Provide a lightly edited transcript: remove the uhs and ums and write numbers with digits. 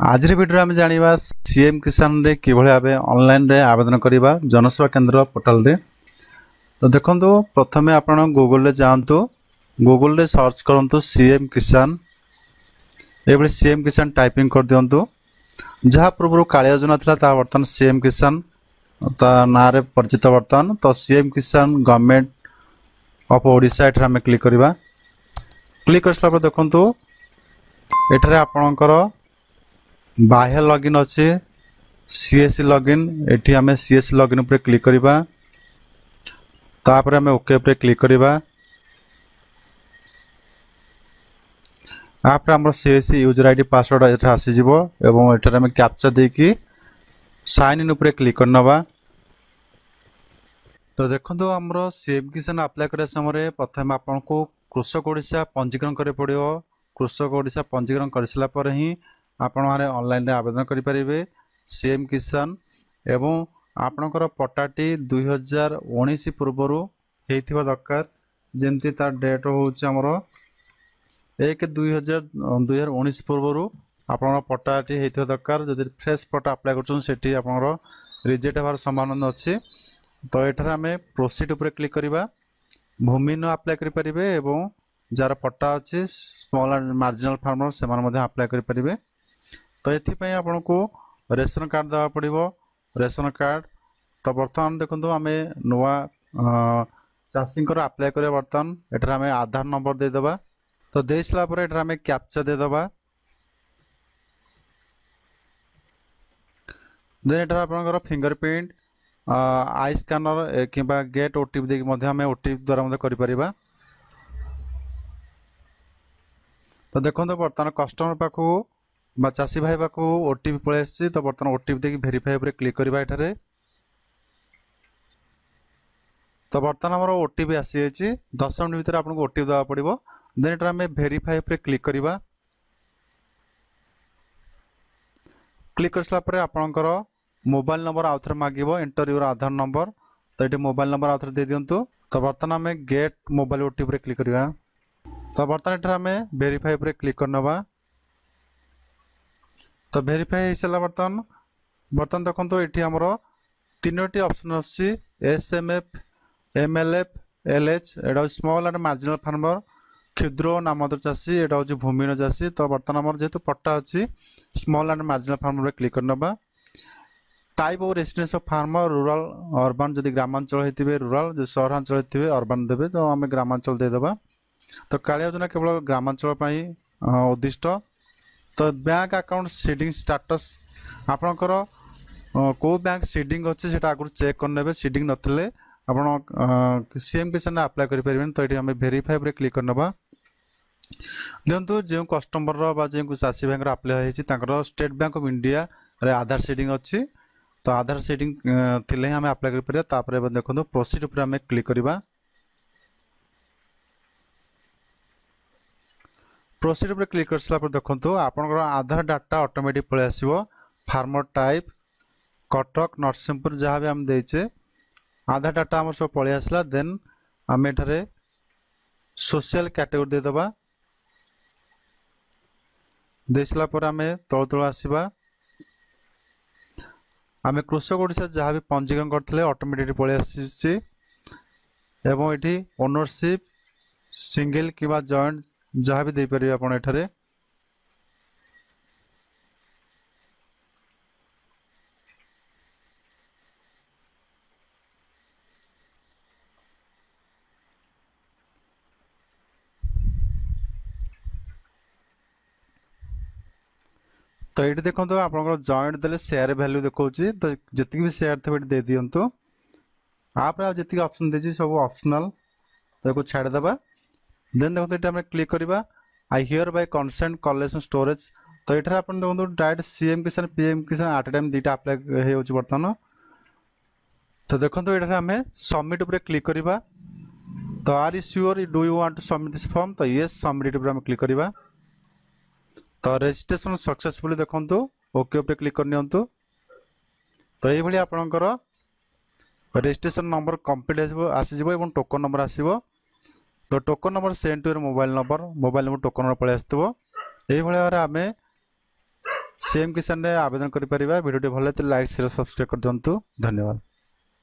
आज भिडियो आम जाना सीएम किसान रे कि भाव ऑनलाइन रे आवेदन करवा जनसेवा केंद्र पोर्टल रे। तो देखो प्रथम आप गूगल रे जातु गूगल रे सर्च करूँ सीएम किसान ये सीएम किसान टाइपिंग कर दिंतु। जहाँ पूर्व कालिया योजना था बर्तमान सीएम किसान ता ना रे परिचित बर्तमान। तो सीएम किसान गवर्नमेंट ऑफ ओडिशा एठार आम क्लिक करवा। क्लिक कर सारा देखु एठारे आपणकर बाह्य लॉगिन अच्छे सीएससी लॉगिन एठी आमे सीएससी लॉगिन ऊपर क्लिक करबा। तापर आमे ओके ऊपर क्लिक करबा। आपरे हमर सीएससी यूजर आईडी पासवर्ड एठा आसी जिवो एवं एठारे आमे कैप्चा देकी साइन इन ऊपर क्लिक करनबा। तो देखंतु हमर सीएम किसान अप्लाई करे समय प्रथम आपनको कृषक ओडिशा पंजीकरण करे पड़ियो। कृषक ओडिशा पंजीकरण करसला पर ही आपण माने ऑनलाइन रे आवेदन करि परिबे सीएम किसान। एवं आपणकर पट्टाटी 2019 पूर्वरु हेथिबा दरकार। जेमति तार डेट होउछ हमर 1/2019 पूर्वरु आपणकर पट्टाटी हेथिबा दरकार। जदि फ्रेश पट्टा अप्लाई करछन सेठी आपणकर रिजेक्ट होबार संभावना अछि। तो एठार आमे प्रोसीड ऊपर क्लिक करिबा। भूमि न अप्लाई करि परिबे एवं जार पट्टा अछि स्मॉल एंड मार्जिनल फार्मर से मान मध्ये अप्लाई करि परिबे। तो ये आपको रेशन कार्ड देवा पड़ो रेशन कार्ड। तो बर्तमान देखो आम नुआ चाषी अप्लाई कर बर्तमान एठार आम आधार नंबर देदेबा। तो दे सारापर एठार आम कैप्चा देदेबा। देन एठार आपनकर फिंगरप्रिंट आई स्कैनर कि गेट ओटीपी देखिए आम ओटीपी द्वारा कर परिबा। तो देखो बर्तमान कस्टमर पाखु बा चाषी भाई पाक ओटीपी पलि। तो बर्तमान ओटीपी देखिए भेरीफाई पर क्लिक करवा एठारे। तो बर्तमान आम ओटीपी आसी जाइए 10 मिनट भितर आपको ओटीपी देवा पड़ो। देन एठार आम भेरीफाई पर क्लिक करवा। क्लिक कर सारापर आपणकर मोबाइल नंबर आउ थे मांगो एंटर योर आधार नंबर। तो ये मोबाइल नंबर आउ थे दे दिंतु। तो बर्तमान आम गेट मोबाइल ओटीपी पर क्लिक करवा। तो बर्तमान एठार आम भेरीफाई पर क्लिक करनबा। तो भेरीफाई हो सारा बर्तमान देखो ये आमर 3टी ऑप्शन अच्छी SMF MLF LH Etah small and marginal farmer क्षुद्र नाममात्र चाषी एटा हूँ भूमिहीन चाषी। तो बर्तमान आमर जेहेतु पट्टा अच्छी small and marginal farmer click करनबा। Type of residence of farmer rural urban जदि ग्रामांचल होते रूरल जो सहरांचल होते अर्बन देवे। तो आम ग्रामांचल देदेबा। तो कालिया योजना केवल ग्रामांचल उद्दिष्ट। तो बैंक अकाउंट सीडिंग स्टाटस आपणकर को बैंक सीडिंग अच्छे से आगुरी चेक करने सीडिंग नथिले आप सीएम किसान अप्लाई करें। तो ये आम भेरीफाई पर क्लिक करनबा। देखो जो कस्टमर जो चाषी भाई अप्लाई होती स्टेट बैंक ऑफ इंडिया रे आधार सीडिंग अच्छी। तो आधार सीडिंग थिले ही आम अप्लाई कर। देखो प्रोसीड पर आम क्लिक करवा। प्रोसीड पर क्लिक कर सारापर देखो आपनकर आधार डाटा ऑटोमेटिक पलि आसिबो। फार्मर टाइप कटक नरसिंहपुर जहाँ भी आम देचे आधार डाटा आम सब पलि आसला। देन आम एठारे सोशल कैटेगरी देदेबा। दे सारा पर आम तल तल आसवा। आम कृषक ओडिशा जहाँ भी पंजीकरण करते ऑटोमेटिक पलि आसी। एवं ये ओनरशिप सिंगल कि जॉइंट जहाँ भी देपारे आपड़ एठारे। तो ये देखो आप जॉइंट देले शेयर वैल्यू देखा। तो जी भी शेयर थे दे दिंतु। आप जी ऑप्शन देती सब ऑप्शनल तो छाड़देबा। देन देखो ये आम क्लिक करवा I hear bye consent collection storage. तो ये आप देखो डायरेक्ट सीएम किसान पीएम किसान एट टाइम दुटा अप्लाई हो बर्तमान। तो देखो ये आम सबमिट पर क्लिक करवा। तो are you sure do you want to submit this form. तो येस सबमिट पर क्लिक करवा। तो रजिस्ट्रेशन सक्सेसफुली देखो ओके पे क्लिक करनी। तो ये आपणकर रजिस्ट्रेशन नंबर कंप्लीट आसीज टोकन नंबर आसो। तो token number send to your mobile number token number पलि आसो। ये भाव आम सीएम किसान रे आवेदन करि परिबा। वीडियो भल लाइक शेयर सब्सक्राइब कर दियंतु। धन्यवाद।